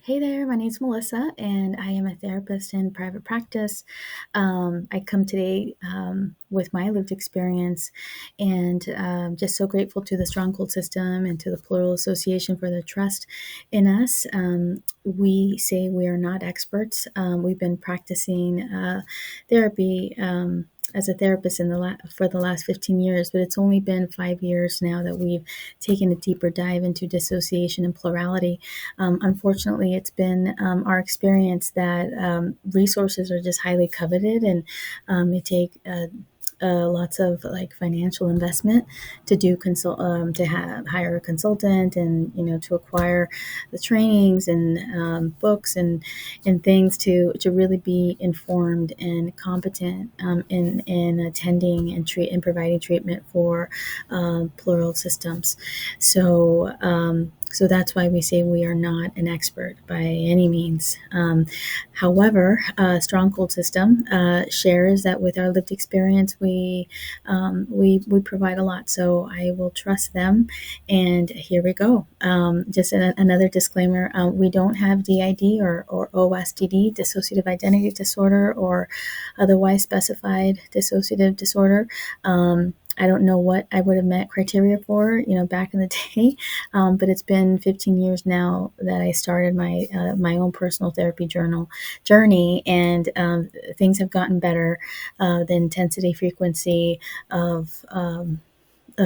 Hey there, my name's Melissa, and I am a therapist in private practice. I come today with my lived experience, and just so grateful to the Strong Cold System and to the Plural Association for their trust in us. We say we are not experts. We've been practicing therapy. As a therapist for the last 15 years, but it's only been 5 years now that we've taken a deeper dive into dissociation and plurality. Unfortunately, it's been our experience that resources are just highly coveted, and they take lots of like financial investment to hire a consultant, and to acquire the trainings and books and things to really be informed and competent in attending and providing treatment for plural systems. So that's why we say we are not an expert by any means. However, Strong Cold System shares that with our lived experience, we provide a lot. So I will trust them. And here we go. Just another disclaimer: we don't have DID or OSDD, dissociative identity disorder, or otherwise specified dissociative disorder. I don't know what I would have met criteria for, back in the day, but it's been 15 years now that I started my own personal therapy journey, and things have gotten better. The intensity, frequency of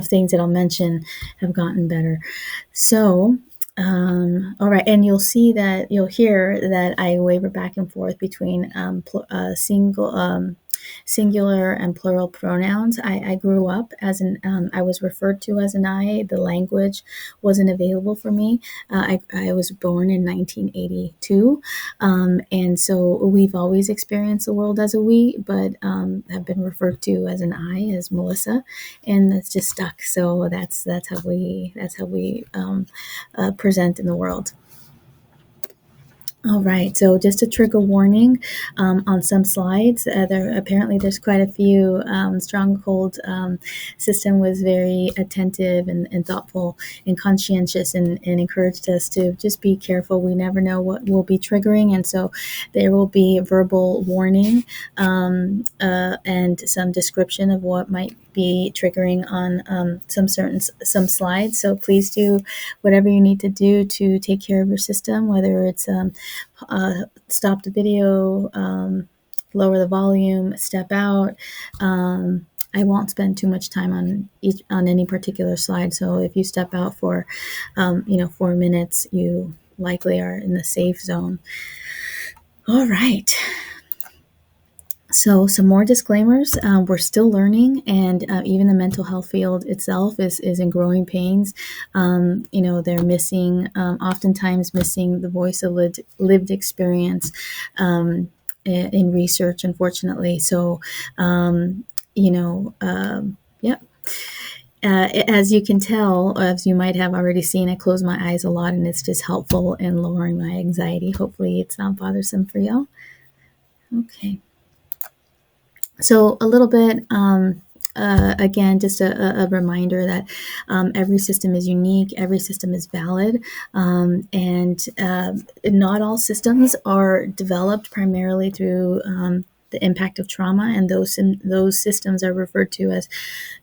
things that I'll mention have gotten better. So. All right, and you'll hear that I waver back and forth between singular and plural pronouns. I grew up I was referred to as an I. The language wasn't available for me. I was born in 1982, and so we've always experienced the world as a we, but have been referred to as an I, as Melissa, and that's just stuck. So that's how we present in the world. All right, so just a trigger warning on some slides. There's quite a few. Strong Cold System was very attentive and thoughtful and conscientious, and encouraged us to just be careful. We never know what will be triggering, and so there will be a verbal warning and some description of what might be triggering on some slides. So please do whatever you need to do to take care of your system, whether it's stop the video, lower the volume, step out. I won't spend too much time on any particular slide. So if you step out for 4 minutes, you likely are in the safe zone. All right. So some more disclaimers. We're still learning, and even the mental health field itself is in growing pains. They're oftentimes missing the voice of lived experience in research, unfortunately. So, yeah. As you can tell, as you might have already seen, I close my eyes a lot, and it's just helpful in lowering my anxiety. Hopefully it's not bothersome for y'all. Okay. So a little bit, again, just a reminder that every system is unique, every system is valid, and not all systems are developed primarily through the impact of trauma, and those systems are referred to as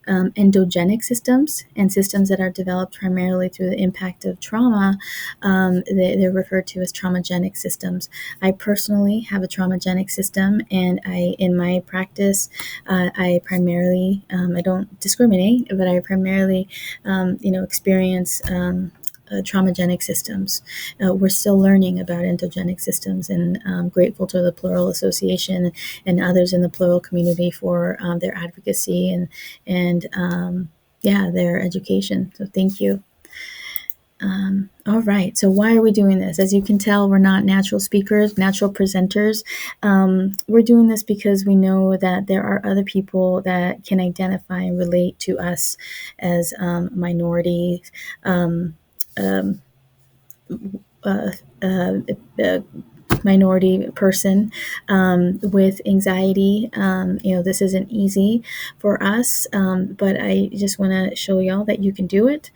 endogenic systems, and systems that are developed primarily through the impact of trauma, they're referred to as traumagenic systems. I personally have a traumagenic system, and in my practice, I primarily, I don't discriminate, but I primarily, experience traumagenic systems. We're still learning about endogenic systems, and I'm grateful to the Plural Association and others in the plural community for their advocacy and their education. So thank you. All right. So why are we doing this? As you can tell, we're not natural speakers, natural presenters. We're doing this because we know that there are other people that can identify and relate to us as minorities. Minority person with anxiety. This isn't easy for us, but I just want to show y'all that you can do it.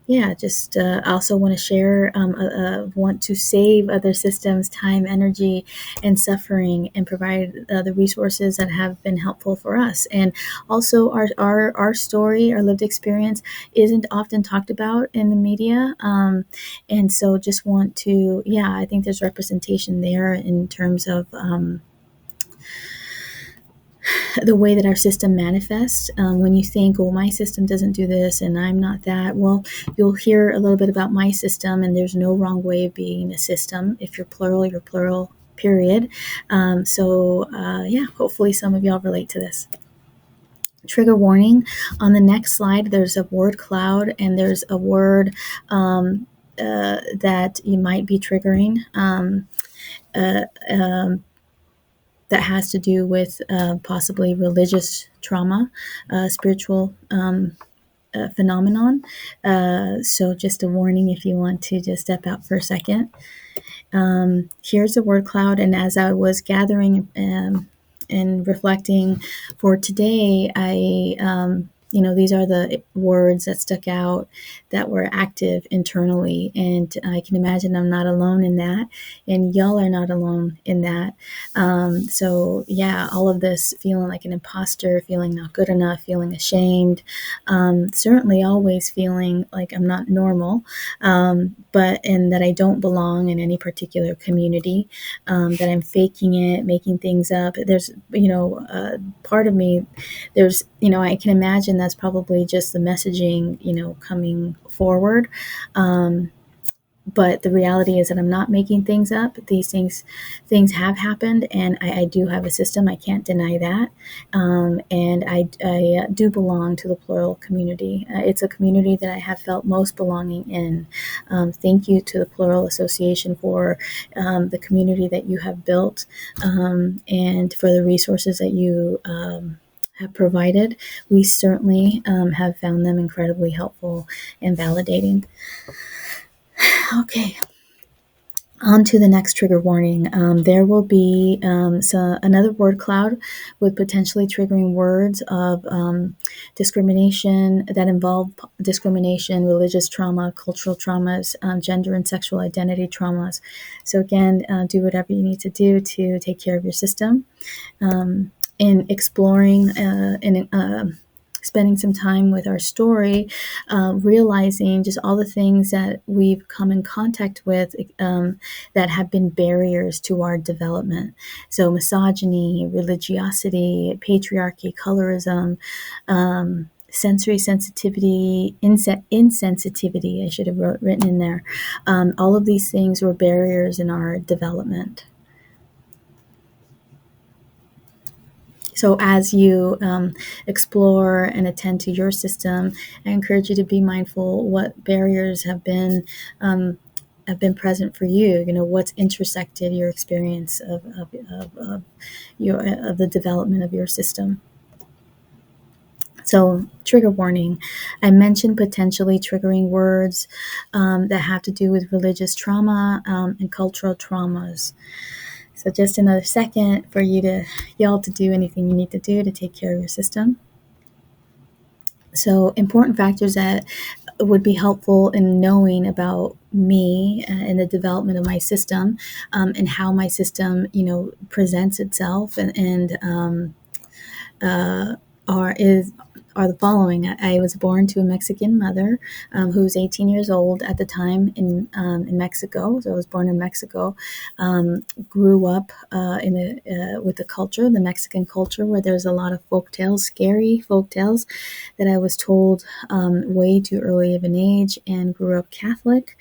yeah, just also want to share, want to save other systems time, energy, and suffering, and provide the resources that have been helpful for us. And also, our story, our lived experience, isn't often talked about in the media. And so, just want to, yeah, I think there's representation there in terms of. The way that our system manifests. When you think, well, my system doesn't do this and I'm not that, well, you'll hear a little bit about my system, and there's no wrong way of being a system. If you're plural, period. Yeah, hopefully some of y'all relate to this. Trigger warning. On the next slide, there's a word cloud, and there's a word that you might be triggering. Uh, um, that has to do with possibly religious trauma, spiritual phenomenon. So, just a warning if you want to just step out for a second. Here's a word cloud, and as I was gathering and reflecting for today, these are the words that stuck out that were active internally, and I can imagine I'm not alone in that, and y'all are not alone in that. So yeah, all of this feeling like an imposter, feeling not good enough, feeling ashamed, certainly always feeling like I'm not normal, and that I don't belong in any particular community, that I'm faking it, making things up. There's, part of me, I can imagine that's probably just the messaging, coming forward. But the reality is that I'm not making things up. These things have happened, and I do have a system. I can't deny that. And I do belong to the plural community. It's a community that I have felt most belonging in. Thank you to the Plural Association for the community that you have built, and for the resources that you have provided. We certainly have found them incredibly helpful and validating. Okay, on to the next trigger warning. There will be another word cloud with potentially triggering words of discrimination that involve discrimination, religious trauma, cultural traumas, gender and sexual identity traumas. So again, do whatever you need to do to take care of your system. In exploring and spending some time with our story, realizing just all the things that we've come in contact with that have been barriers to our development. So, misogyny, religiosity, patriarchy, colorism, sensory sensitivity, insensitivity, I should have written in there. All of these things were barriers in our development. So as you explore and attend to your system, I encourage you to be mindful what barriers have been present for you. What's intersected your experience of the development of your system. So, trigger warning. I mentioned potentially triggering words that have to do with religious trauma and cultural traumas. So just another second for y'all to do anything you need to do to take care of your system. So important factors that would be helpful in knowing about me and the development of my system, and how my system, presents itself, and are is are the following. I was born to a Mexican mother who was 18 years old at the time in Mexico. So I was born in Mexico. Grew up with the culture, the Mexican culture, where there's a lot of folk tales, scary folk tales that I was told way too early of an age, and grew up Catholic,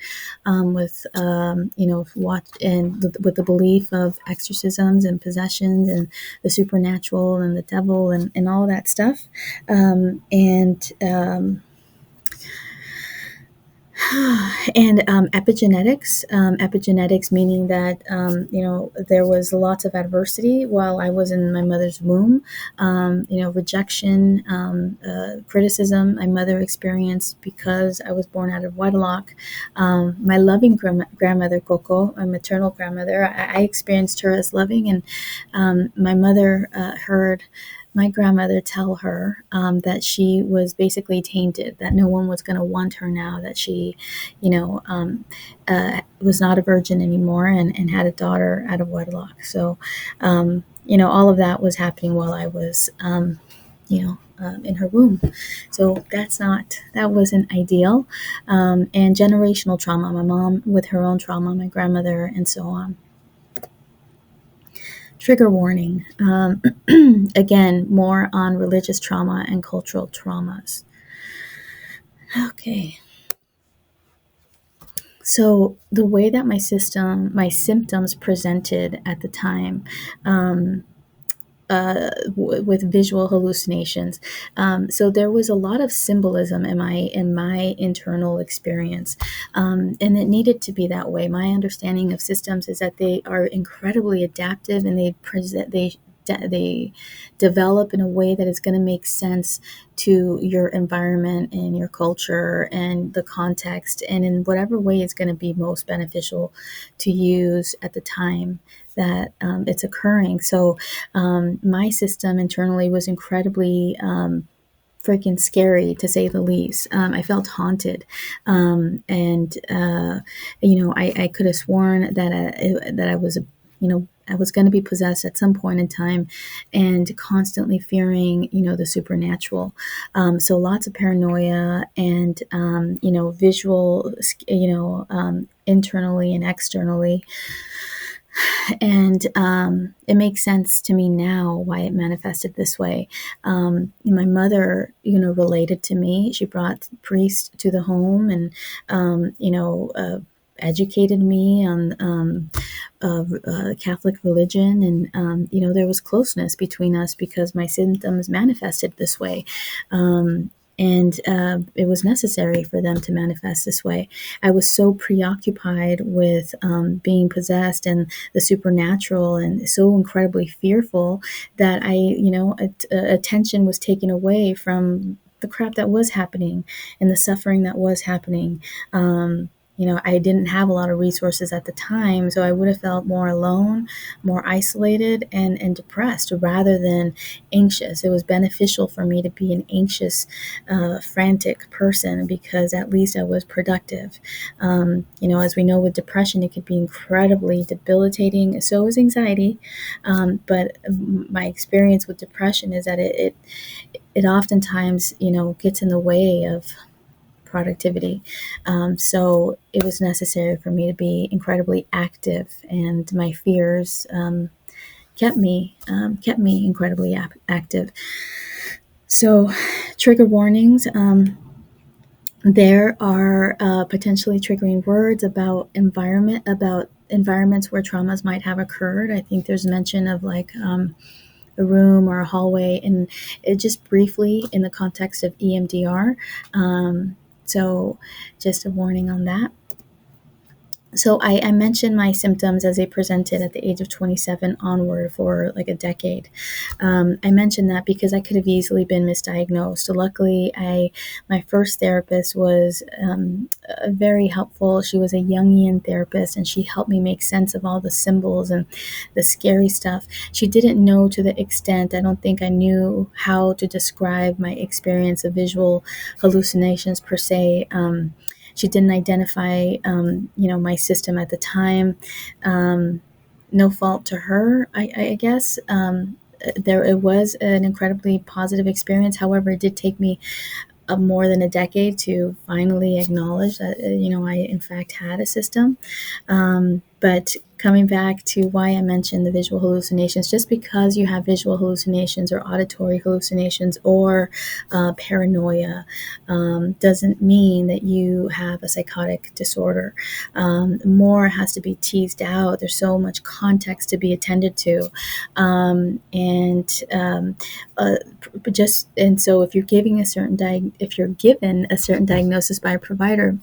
with with the belief of exorcisms and possessions and the supernatural and the devil and all that stuff. And epigenetics meaning that there was lots of adversity while I was in my mother's womb. Rejection, criticism my mother experienced because I was born out of wedlock. My loving grandmother Coco, my maternal grandmother, I experienced her as loving, and my mother heard my grandmother tell her that she was basically tainted, that no one was going to want her now, that she, was not a virgin anymore, and had a daughter out of wedlock. So, all of that was happening while I was, in her womb. So that wasn't ideal. And generational trauma, my mom with her own trauma, my grandmother, and so on. Trigger warning. Again, more on religious trauma and cultural traumas. Okay. So the way that my symptoms presented at the time, with visual hallucinations. So there was a lot of symbolism in my internal experience, and it needed to be that way. My understanding of systems is that they are incredibly adaptive, and they develop in a way that is going to make sense to your environment and your culture and the context, and in whatever way is going to be most beneficial to use at the time that it's occurring. So my system internally was incredibly freaking scary, to say the least. I felt haunted, and I could have sworn that I was, I was going to be possessed at some point in time, and constantly fearing, the supernatural. So lots of paranoia and, visual, internally and externally. And it makes sense to me now why it manifested this way. My mother, related to me. She brought priests to the home, and educated me on Catholic religion, and there was closeness between us because my symptoms manifested this way. And it was necessary for them to manifest this way. I was so preoccupied with being possessed and the supernatural, and so incredibly fearful that attention was taken away from the crap that was happening and the suffering that was happening. I didn't have a lot of resources at the time, so I would have felt more alone, more isolated, and depressed rather than anxious. It was beneficial for me to be an anxious, frantic person, because at least I was productive. As we know with depression, it could be incredibly debilitating. So is anxiety. But my experience with depression is that it oftentimes, gets in the way of productivity. So it was necessary for me to be incredibly active, and my fears kept me incredibly active. So, trigger warnings. There are potentially triggering words about environments where traumas might have occurred. I think there's mention of like a room or a hallway, and it just briefly in the context of EMDR. So, just a warning on that. So I mentioned my symptoms as they presented at the age of 27 onward for like a decade. I mentioned that because I could have easily been misdiagnosed. So luckily, my first therapist was very helpful. She was a Jungian therapist, and she helped me make sense of all the symbols and the scary stuff. She didn't know to the extent, I don't think I knew how to describe my experience of visual hallucinations per se. She didn't identify, my system at the time. No fault to her, I guess. It was an incredibly positive experience. However, it did take me more than a decade to finally acknowledge that, I in fact had a system. But coming back to why I mentioned the visual hallucinations, just because you have visual hallucinations or auditory hallucinations or paranoia doesn't mean that you have a psychotic disorder. More has to be teased out. There's so much context to be attended to. And so if you're given a certain diagnosis by a provider,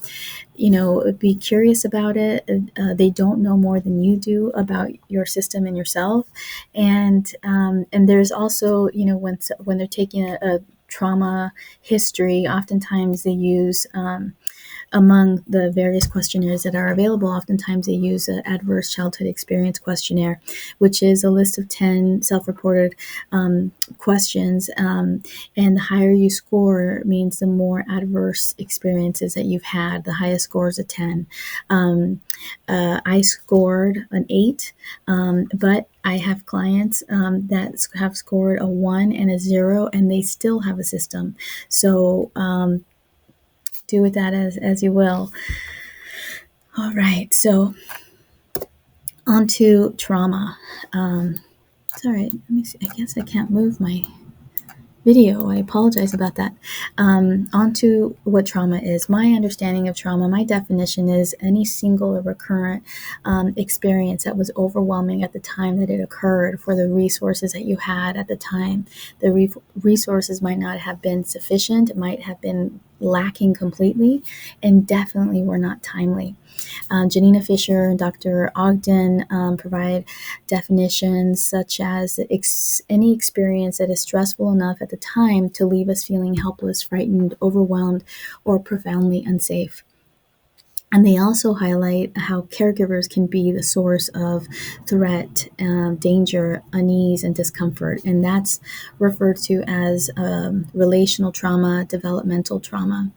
be curious about it. They don't know more than you do about your system and yourself. And there's also, when they're taking a trauma history, oftentimes they use among the various questionnaires that are available, oftentimes they use an adverse childhood experience questionnaire, which is a list of 10 self-reported questions. And the higher you score means the more adverse experiences that you've had. The highest score is a 10. I scored an 8, but I have clients that have scored a 1 and a 0, and they still have a system. So do with that as you will. All right, so on to trauma. Sorry, let me see. I guess I can't move my video. I apologize about that. On to what trauma is. My understanding of trauma, my definition is any single or recurrent experience that was overwhelming at the time that it occurred for the resources that you had at the time. The resources might not have been sufficient, it might have been lacking completely, and definitely were not timely. Janina Fisher and Dr. Ogden provide definitions such as any experience that is stressful enough at the time to leave us feeling helpless, frightened, overwhelmed, or profoundly unsafe. And they also highlight how caregivers can be the source of threat, danger, unease, and discomfort. And that's referred to as relational trauma, developmental trauma.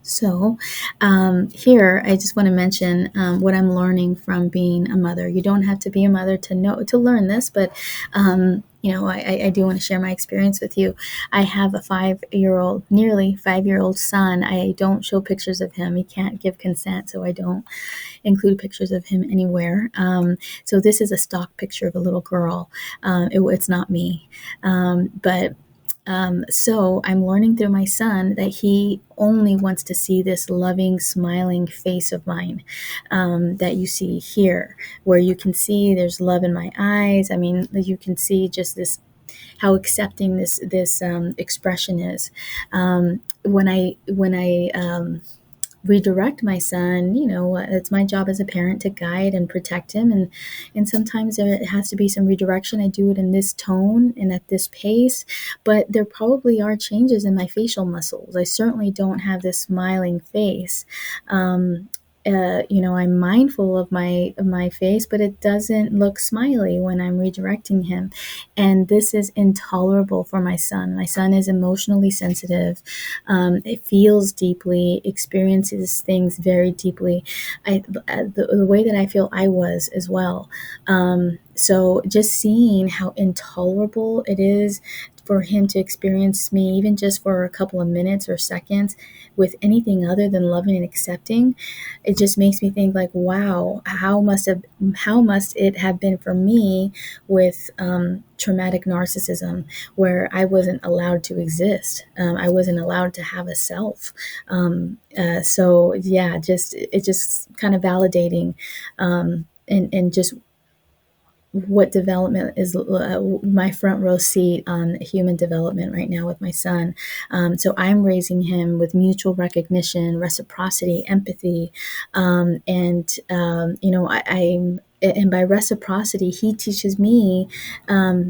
So here, I just want to mention what I'm learning from being a mother. You don't have to be a mother to learn this, but I do want to share my experience with you. I have a 5-year-old, nearly 5-year-old son. I don't show pictures of him. He can't give consent, so I don't include pictures of him anywhere. So this is a stock picture of a little girl. It's not me, but so I'm learning through my son that he only wants to see this loving, smiling face of mine that you see here, where you can see there's love in my eyes. I mean, you can see just this, how accepting this expression is. When I redirect my son, it's my job as a parent to guide and protect him, and sometimes there has to be some redirection. I do it in this tone and at this pace, but there probably are changes in my facial muscles. I certainly don't have this smiling face. I'm mindful of my face, but it doesn't look smiley when I'm redirecting him. And this is intolerable for my son. My son is emotionally sensitive. It feels deeply, experiences things very deeply. The way that I feel I was as well. So just seeing how intolerable it is for him to experience me, even just for a couple of minutes or seconds, with anything other than loving and accepting, it just makes me think like, wow, how must it have been for me with traumatic narcissism, where I wasn't allowed to exist. I wasn't allowed to have a self. So yeah, it's just kind of validating, and just what development is, my front row seat on human development right now with my son. So I'm raising him with mutual recognition, reciprocity, empathy, and by reciprocity, he teaches me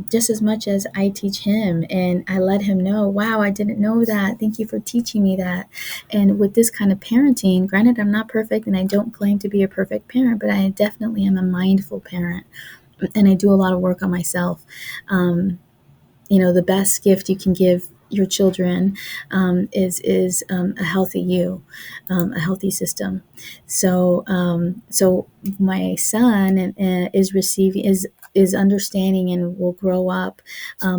just as much as I teach him. And I let him know, wow, I didn't know that. Thank you for teaching me that. And with this kind of parenting, granted, I'm not perfect and I don't claim to be a perfect parent, but I definitely am a mindful parent. And I do a lot of work on myself. The best gift you can give your children is a healthy you, a healthy system. So my son is understanding and will grow up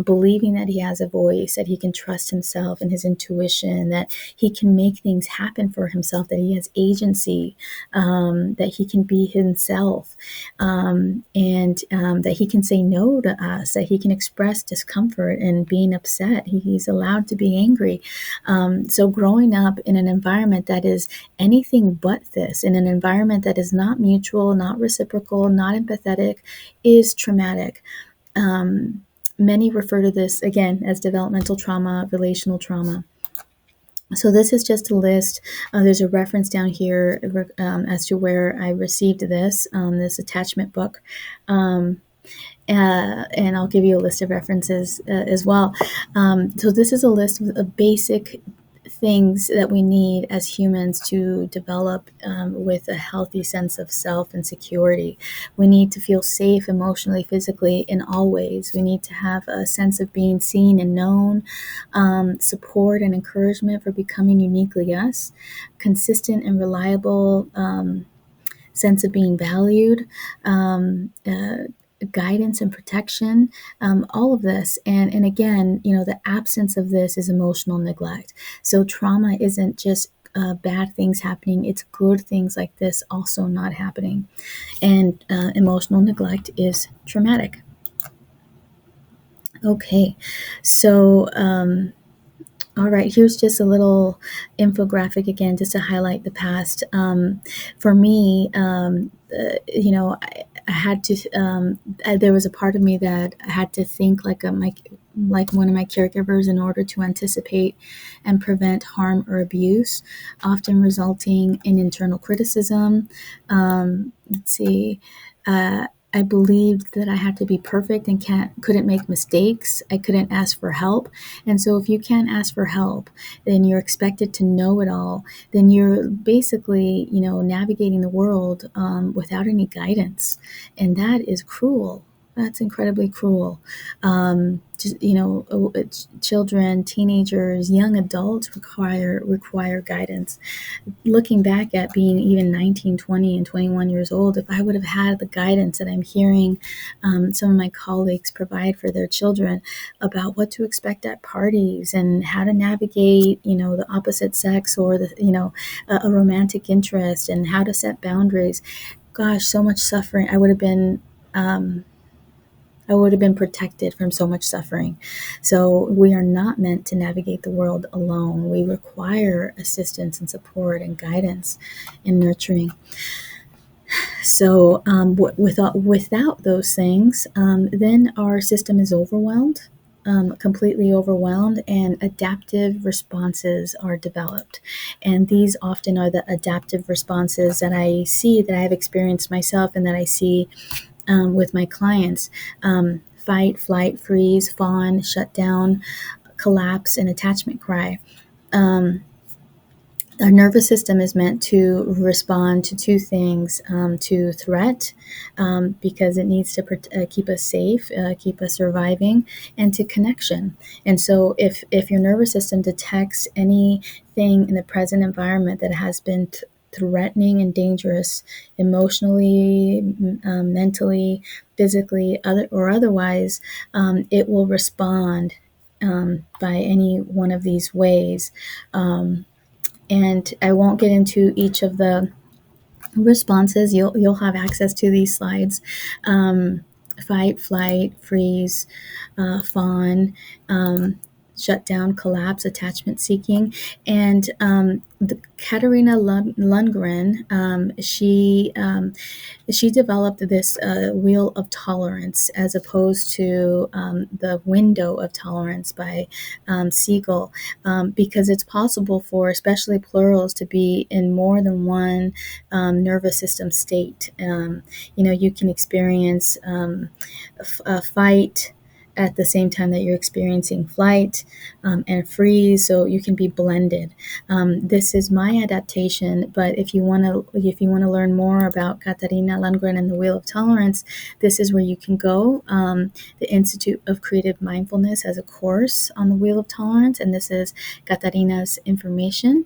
believing that he has a voice, that he can trust himself and his intuition, that he can make things happen for himself, that he has agency, that he can be himself, and that he can say no to us, that he can express discomfort and being upset. He's allowed to be angry. So growing up in an environment that is anything but this, in an environment that is not mutual, not reciprocal, not empathetic, is traumatic. Many refer to this, again, as developmental trauma, relational trauma. So this is just a list. There's a reference down here as to where I received this attachment book. And I'll give you a list of references as well. So this is a list of basic things that we need as humans to develop with a healthy sense of self and security. We need to feel safe emotionally, physically, in all ways. We need to have a sense of being seen and known, support and encouragement for becoming uniquely us, consistent and reliable sense of being valued, guidance and protection, all of this. And again, the absence of this is emotional neglect. So trauma isn't just bad things happening, it's good things like this also not happening. And emotional neglect is traumatic. Okay, so all right, here's just a little infographic again, just to highlight the past. For me, I had to. There was a part of me that I had to think like one of my caregivers in order to anticipate and prevent harm or abuse, often resulting in internal criticism. Let's see. I believed that I had to be perfect and couldn't make mistakes. I couldn't ask for help. And so if you can't ask for help, then you're expected to know it all. Then you're basically, navigating the world without any guidance. And that is cruel. That's incredibly cruel. Children, teenagers, young adults require guidance. Looking back at being even 19, 20, and 21 years old, if I would have had the guidance that I'm hearing some of my colleagues provide for their children about what to expect at parties and how to navigate, the opposite sex or a romantic interest, and how to set boundaries, gosh, so much suffering. Um, I would have been protected from so much suffering. So we are not meant to navigate the world alone. We require assistance and support and guidance and nurturing. So without those things, then our system is overwhelmed, completely overwhelmed, and adaptive responses are developed. And these often are the adaptive responses that I have experienced myself, and that I see with my clients: fight, flight, freeze, fawn, shut down, collapse, and attachment cry. Um, our nervous system is meant to respond to two things: to threat, because it needs to keep us safe, keep us surviving, and to connection. And so if your nervous system detects anything in the present environment that has been threatening and dangerous, emotionally, mentally, physically, otherwise, it will respond by any one of these ways. And I won't get into each of the responses. You'll have access to these slides. Fight, flight, freeze, fawn, shut down, collapse, attachment seeking. And Katarina Lundgren, she developed this wheel of tolerance, as opposed to the window of tolerance by Siegel, because it's possible for especially plurals to be in more than one nervous system state. You can experience a fight at the same time that you're experiencing flight, and freeze, so you can be blended. This is my adaptation, but if you want to learn more about Katarina Lundgren and the Wheel of Tolerance, this is where you can go. The Institute of Creative Mindfulness has a course on the Wheel of Tolerance, and this is Katarina's information.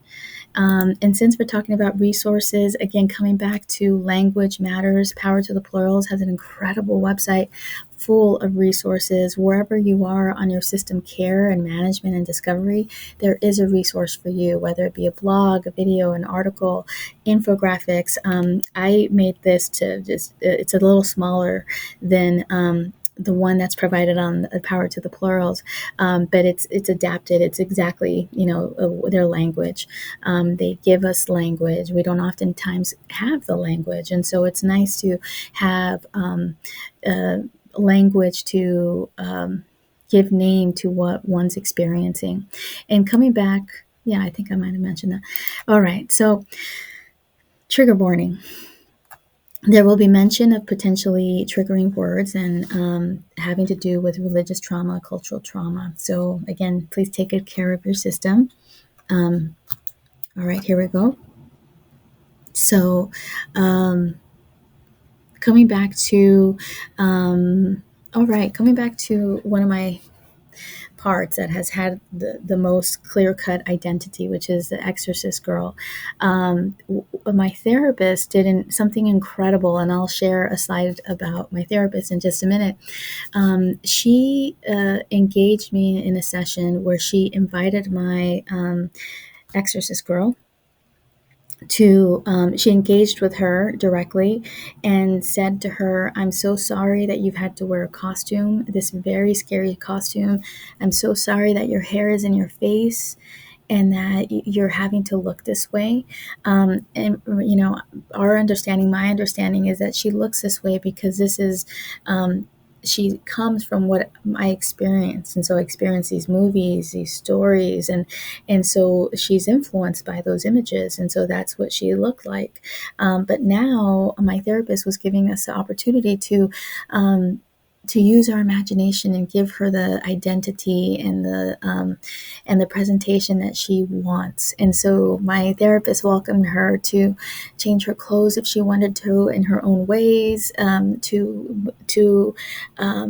And since we're talking about resources, again, coming back to Language Matters, Power to the Plurals has an incredible website full of resources. Wherever you are on your system care and management and discovery, there is a resource for you, whether it be a blog, a video, an article, infographics. I made this to just, it's a little smaller than the one that's provided on Power to the Plurals, but it's adapted. It's exactly, their language. They give us language. We don't oftentimes have the language, and so it's nice to have language to give name to what one's experiencing. And coming back, yeah, I think I might have mentioned that. All right, so trigger warning. There will be mention of potentially triggering words and having to do with religious trauma, cultural trauma. So again, please take good care of your system. All right, here we go. So, coming back to, coming back to one of my parts that has had the most clear-cut identity, which is the exorcist girl. My therapist did something incredible, and I'll share a slide about my therapist in just a minute. She engaged me in a session where she invited my exorcist girl to she engaged with her directly and said to her, "I'm so sorry that you've had to wear a costume, this very scary costume. I'm so sorry that your hair is in your face and that you're having to look this way." And my understanding is that she looks this way because this is she comes from what I experience, and so I experience these movies, these stories, and so she's influenced by those images, and so that's what she looked like. But now my therapist was giving us the opportunity to use our imagination and give her the identity and the presentation that she wants. And so my therapist welcomed her to change her clothes if she wanted to in her own ways, to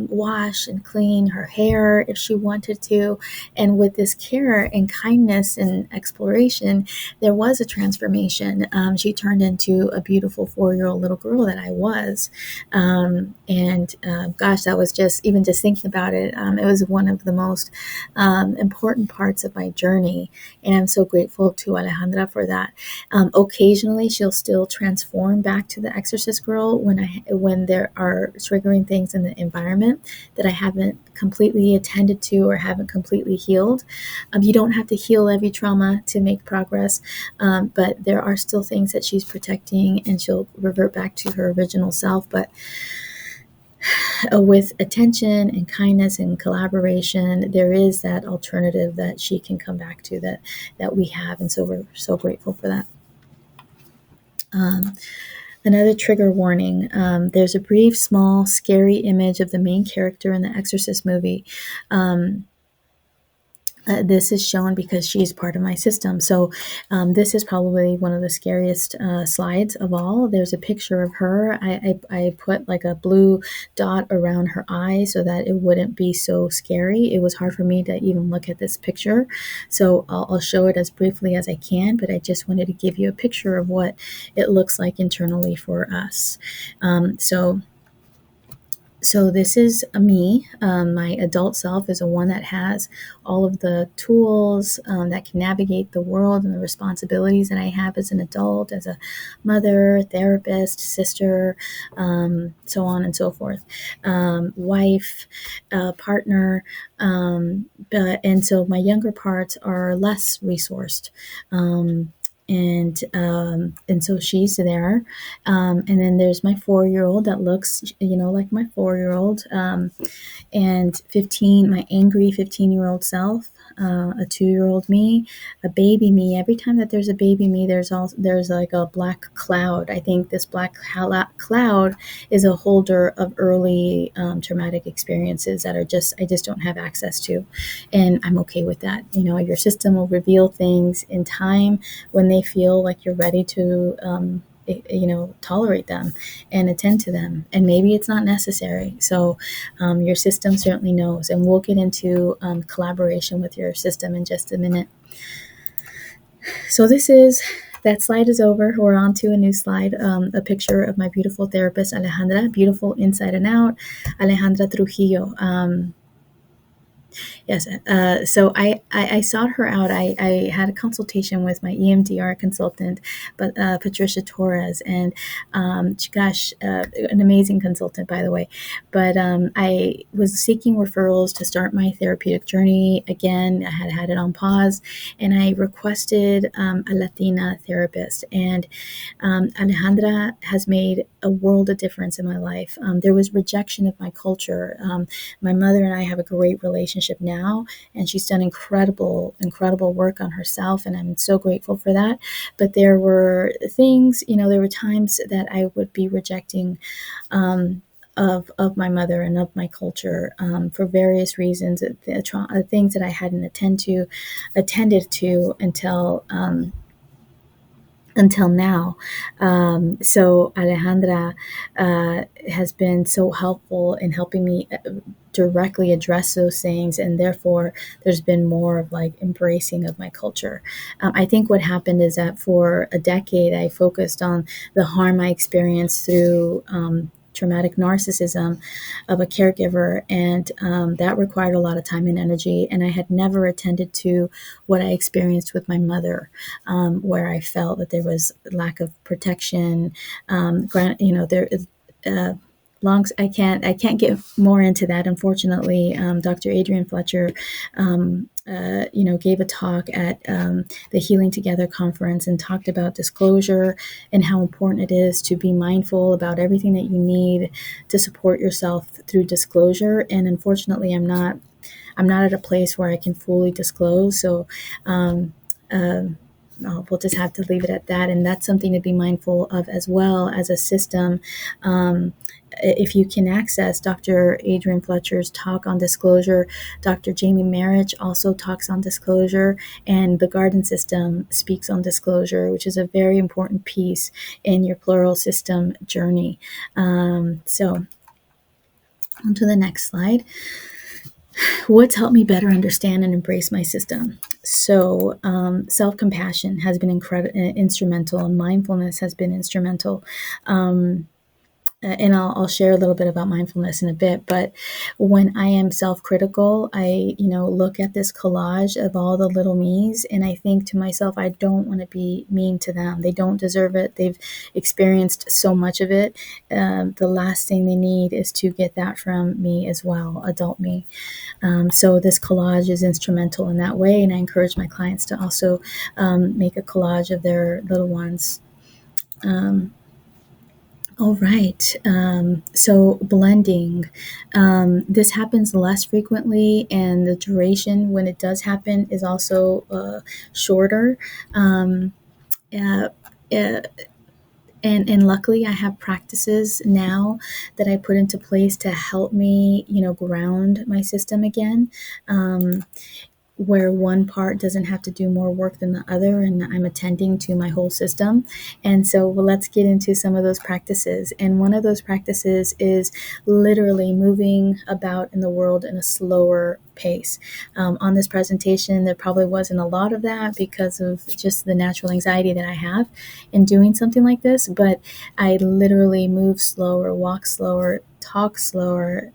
wash and clean her hair if she wanted to. And with this care and kindness and exploration, there was a transformation. She turned into a beautiful 4-year-old little girl that I was. Gosh, that was just thinking about it, it was one of the most important parts of my journey. And I'm so grateful to Alejandra for that. Occasionally, she'll still transform back to the exorcist girl when there are triggering things in the environment that I haven't completely attended to or haven't completely healed. You don't have to heal every trauma to make progress, but there are still things that she's protecting, and she'll revert back to her original self. But with attention and kindness and collaboration, there is that alternative that she can come back to that we have, and so we're so grateful for that. Another trigger warning. There's a brief, small, scary image of the main character in the Exorcist movie. This is shown because she's part of my system. So this is probably one of the scariest slides of all. There's a picture of her. I put like a blue dot around her eye so that it wouldn't be so scary. It was hard for me to even look at this picture. So I'll show it as briefly as I can, but I just wanted to give you a picture of what it looks like internally for us. So this is me. My adult self is a one that has all of the tools that can navigate the world and the responsibilities that I have as an adult, as a mother, therapist, sister, so on and so forth, wife, partner. And so my younger parts are less resourced. And so she's there, and then there's my 4-year-old that looks, like my 4-year-old, and my angry 15-year-old self, a 2-year-old me, a baby me. Every time that there's a baby me, there's like a black cloud. I think this black cloud is a holder of early traumatic experiences that I just don't have access to, and I'm okay with that. Your system will reveal things in time when they feel like you're ready to tolerate them and attend to them, and maybe it's not necessary. So your system certainly knows, and we'll get into collaboration with your system in just a minute. So that slide is over. We're on to a new slide, a picture of my beautiful therapist, Alejandra, beautiful inside and out, Alejandra Trujillo. Yes. So I sought her out. I had a consultation with my EMDR consultant, but Patricia Torres, and an amazing consultant, by the way. But I was seeking referrals to start my therapeutic journey again. I had it on pause, and I requested a Latina therapist. And Alejandra has made a world of difference in my life. There was rejection of my culture. My mother and I have a great relationship now, and she's done incredible work on herself, and I'm so grateful for that. But there were things, there were times that I would be rejecting of my mother and of my culture, for various reasons, things that I hadn't attended to until now. So Alejandra has been so helpful in helping me directly address those things, and therefore there's been more of like embracing of my culture. I think what happened is that for a decade I focused on the harm I experienced through traumatic narcissism of a caregiver, and that required a lot of time and energy, and I had never attended to what I experienced with my mother, where I felt that there was lack of protection. There is I can't get more into that. Unfortunately, Dr. Adrian Fletcher, gave a talk at the Healing Together conference and talked about disclosure and how important it is to be mindful about everything that you need to support yourself through disclosure. And unfortunately, I'm not at a place where I can fully disclose. So um, we'll just have to leave it at that. And that's something to be mindful of as well as a system. If you can access Dr. Adrian Fletcher's talk on disclosure, Dr. Jamie Marich also talks on disclosure, and the Garden System speaks on disclosure, which is a very important piece in your plural system journey. So on to the next slide. What's helped me better understand and embrace my system? So, self-compassion has been instrumental, and mindfulness has been instrumental. And I'll share a little bit about mindfulness in a bit. But when I am self-critical, I look at this collage of all the little me's, and I think to myself, I don't want to be mean to them. They don't deserve it. They've experienced so much of it. The last thing they need is to get that from me as well, adult me. So this collage is instrumental in that way, and I encourage my clients to also make a collage of their little ones. All right. So blending. This happens less frequently, and the duration when it does happen is also shorter. Um, uh, uh, and luckily, I have practices now that I put into place to help me, ground my system again. Where one part doesn't have to do more work than the other, and I'm attending to my whole system. And so, well, let's get into some of those practices. And one of those practices is literally moving about in the world in a slower pace. On this presentation, there probably wasn't a lot of that because of just the natural anxiety that I have in doing something like this, but I literally move slower, walk slower, talk slower,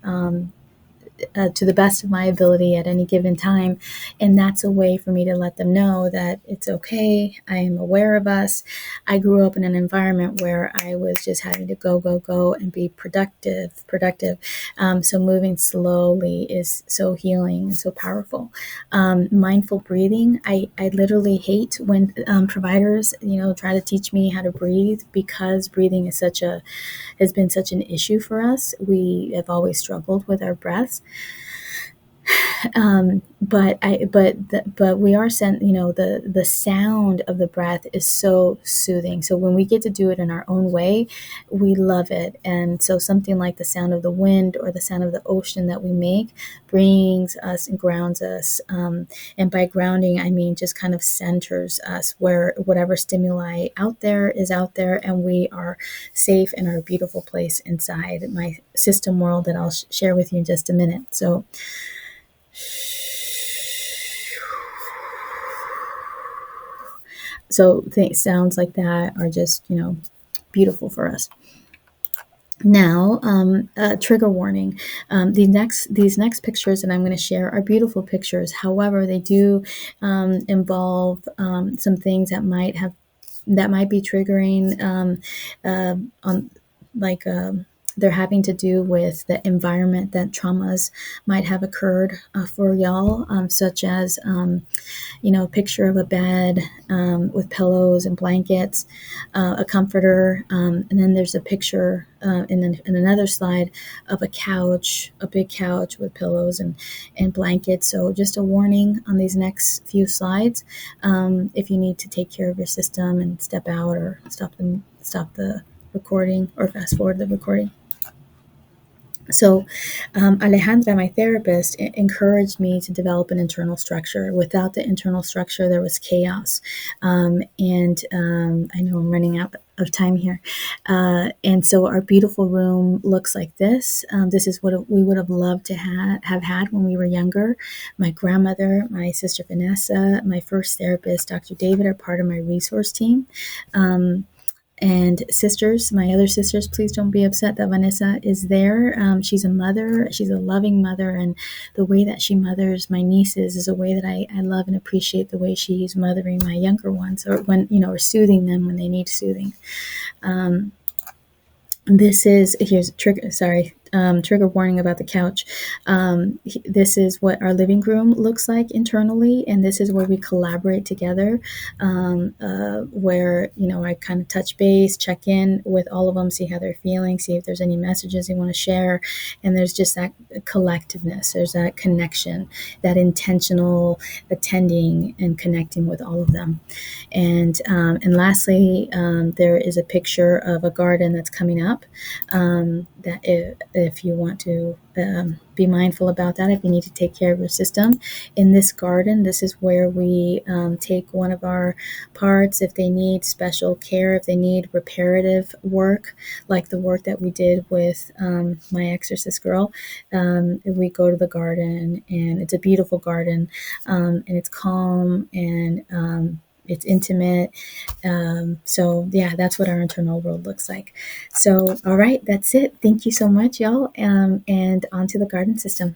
to the best of my ability at any given time. And that's a way for me to let them know that it's okay. I am aware of us. I grew up in an environment where I was just having to go, go, go and be productive. So moving slowly is so healing and so powerful. Mindful breathing. I literally hate when providers, try to teach me how to breathe, because breathing has been such an issue for us. We have always struggled with our breaths. But we are sent. The sound of the breath is so soothing. So when we get to do it in our own way, we love it. And so something like the sound of the wind or the sound of the ocean that we make brings us and grounds us. And by grounding, I mean just kind of centers us, where whatever stimuli out there is out there, and we are safe in our beautiful place inside my system world that I'll share with you in just a minute. So sounds like that are just, beautiful for us. Now, trigger warning. These next pictures that I'm going to share are beautiful pictures. However, they do involve some things that might be triggering, on like. They're having to do with the environment that traumas might have occurred for y'all, such as a picture of a bed with pillows and blankets, a comforter, and then there's a picture in another slide of a couch, a big couch with pillows and blankets. So just a warning on these next few slides, if you need to take care of your system and step out or stop the recording or fast forward the recording. So, Alejandra, my therapist, encouraged me to develop an internal structure. Without the internal structure, there was chaos. I know I'm running out of time here. And so, our beautiful room looks like this. This is what we would have loved to have had when we were younger. My grandmother, my sister Vanessa, my first therapist, Dr. David, are part of my resource team. And sisters, my other sisters, please don't be upset that Vanessa is there. She's a mother, she's a loving mother, and the way that she mothers my nieces is a way that I love and appreciate the way she's mothering my younger ones, or when, or soothing them when they need soothing. Um, this is, here's a trigger, sorry, trigger warning about the couch. This is what our living room looks like internally, and this is where we collaborate together, where, I kind of touch base, check in with all of them, see how they're feeling, see if there's any messages they want to share. And there's just that collectiveness, there's that connection, that intentional attending and connecting with all of them. And lastly, there is a picture of a garden that's coming up, that if you want to be mindful about that, if you need to take care of your system. In this garden, this is where we take one of our parts if they need special care, if they need reparative work, like the work that we did with my exorcist girl. We go to the garden, and it's a beautiful garden, and it's calm, and it's intimate. So yeah, that's what our internal world looks like. So, all right, that's it. Thank you so much, y'all. And on to the garden system.